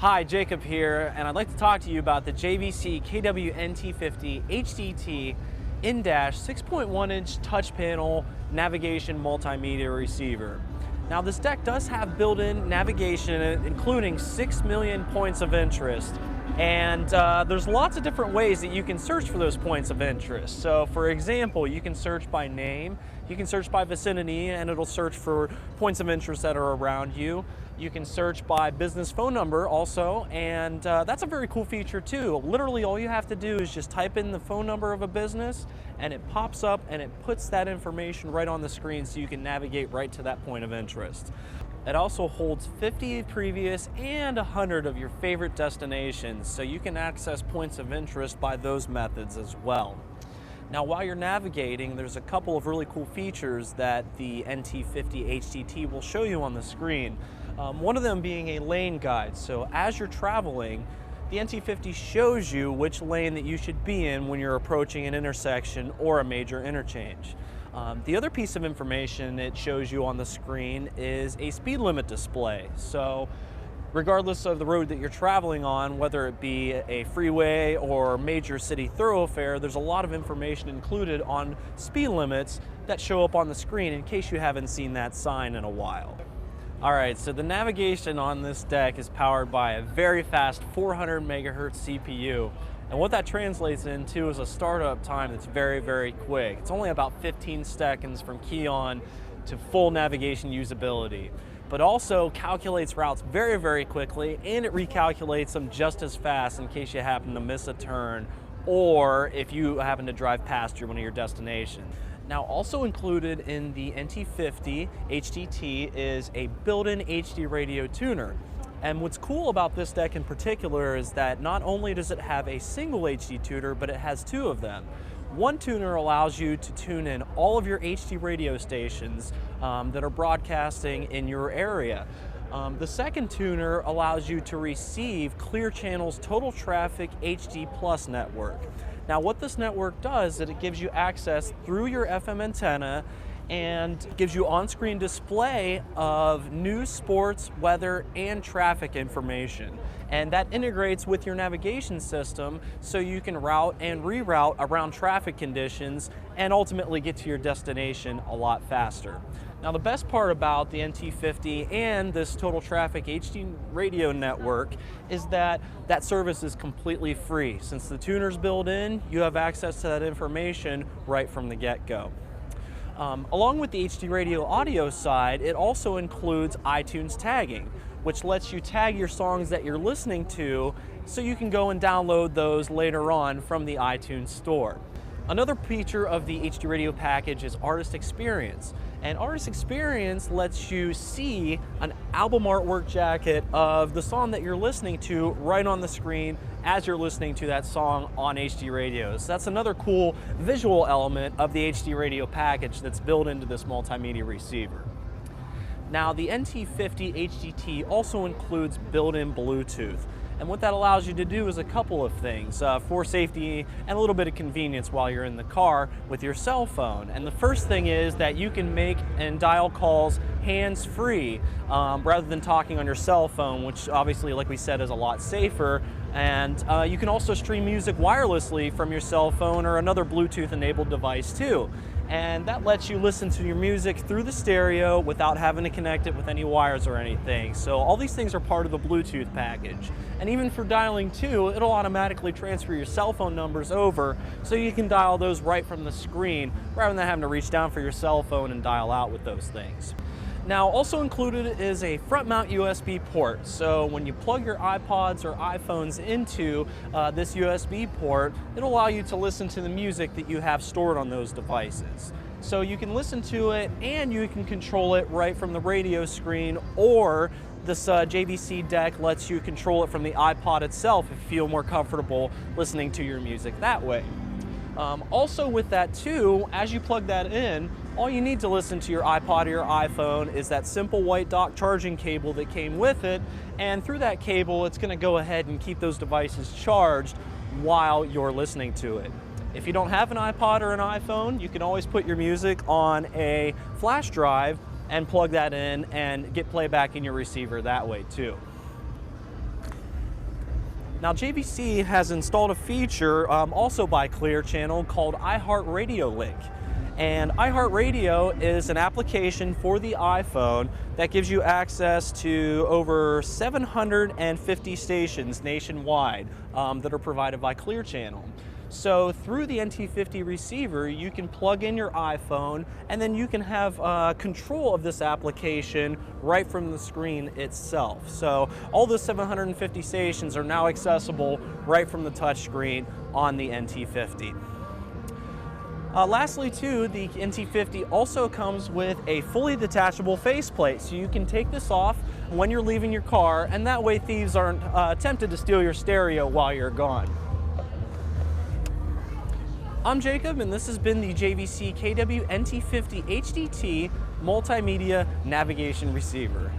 Hi, Jacob here, and I'd like to talk to you about the JVC KW-NT50HDT in-dash 6.1-inch touch panel navigation multimedia receiver. Now this deck does have built-in navigation including 6 million points of interest, and there's lots of different ways that you can search for those points of interest. So for example, you can search by name, you can search by vicinity, and it'll search for points of interest that are around you. You can search by business phone number also, and that's a very cool feature too. Literally all you have to do is just type in the phone number of a business and it pops up and it puts that information right on the screen so you can navigate right to that point of interest. It also holds 50 previous and 100 of your favorite destinations, so you can access points of interest by those methods as well. Now while you're navigating, there's a couple of really cool features that the NT50HDT will show you on the screen. One of them being a lane guide. So as you're traveling, the NT50 shows you which lane that you should be in when you're approaching an intersection or a major interchange. The other piece of information it shows you on the screen is a speed limit display. So regardless of the road that you're traveling on, whether it be a freeway or major city thoroughfare, there's a lot of information included on speed limits that show up on the screen in case you haven't seen that sign in a while. Alright, so the navigation on this deck is powered by a very fast 400 megahertz CPU. And what that translates into is a startup time that's very, very quick. It's only about 15 seconds from key on to full navigation usability. But also calculates routes very, very quickly, and it recalculates them just as fast in case you happen to miss a turn or if you happen to drive past one of your destinations. Now also included in the NT50 HDT is a built-in HD radio tuner. And what's cool about this deck in particular is that not only does it have a single HD tuner, but it has two of them. One tuner allows you to tune in all of your HD radio stations that are broadcasting in your area. The second tuner allows you to receive Clear Channel's Total Traffic HD Plus network. Now what this network does is it gives you access through your FM antenna and gives you on-screen display of news, sports, weather, and traffic information. And that integrates with your navigation system so you can route and reroute around traffic conditions and ultimately get to your destination a lot faster. Now the best part about the NT50 and this Total Traffic HD radio network is that that service is completely free. Since the tuner's built in, you have access to that information right from the get-go. Along with the HD radio audio side, it also includes iTunes tagging, which lets you tag your songs that you're listening to so you can go and download those later on from the iTunes store. Another feature of the HD radio package is Artist Experience. And Artist Experience lets you see an album artwork jacket of the song that you're listening to right on the screen as you're listening to that song on HD radios. So that's another cool visual element of the HD radio package that's built into this multimedia receiver. Now the NT50 HDT also includes built-in Bluetooth. And what that allows you to do is a couple of things for safety and a little bit of convenience while you're in the car with your cell phone. And the first thing is that you can make and dial calls hands-free rather than talking on your cell phone, which obviously, like we said, is a lot safer. And you can also stream music wirelessly from your cell phone or another Bluetooth-enabled device too. And that lets you listen to your music through the stereo without having to connect it with any wires or anything. So all these things are part of the Bluetooth package. And even for dialing too, it'll automatically transfer your cell phone numbers over so you can dial those right from the screen rather than having to reach down for your cell phone and dial out with those things. Now also included is a front mount USB port. So when you plug your iPods or iPhones into this USB port, it'll allow you to listen to the music that you have stored on those devices. So you can listen to it and you can control it right from the radio screen, or this JVC deck lets you control it from the iPod itself if you feel more comfortable listening to your music that way. Also with that too, as you plug that in, all you need to listen to your iPod or your iPhone is that simple white dock charging cable that came with it, and through that cable it's going to go ahead and keep those devices charged while you're listening to it. If you don't have an iPod or an iPhone, you can always put your music on a flash drive and plug that in and get playback in your receiver that way too. Now JVC has installed a feature also by Clear Channel called iHeartRadio Link. And iHeartRadio is an application for the iPhone that gives you access to over 750 stations nationwide that are provided by Clear Channel. So through the NT50 receiver, you can plug in your iPhone and then you can have control of this application right from the screen itself. So all those 750 stations are now accessible right from the touch screen on the NT50. Lastly too, the NT50 also comes with a fully detachable faceplate, so you can take this off when you're leaving your car, and that way thieves aren't tempted to steal your stereo while you're gone. I'm Jacob, and this has been the JVC KW-NT50HDT Multimedia Navigation Receiver.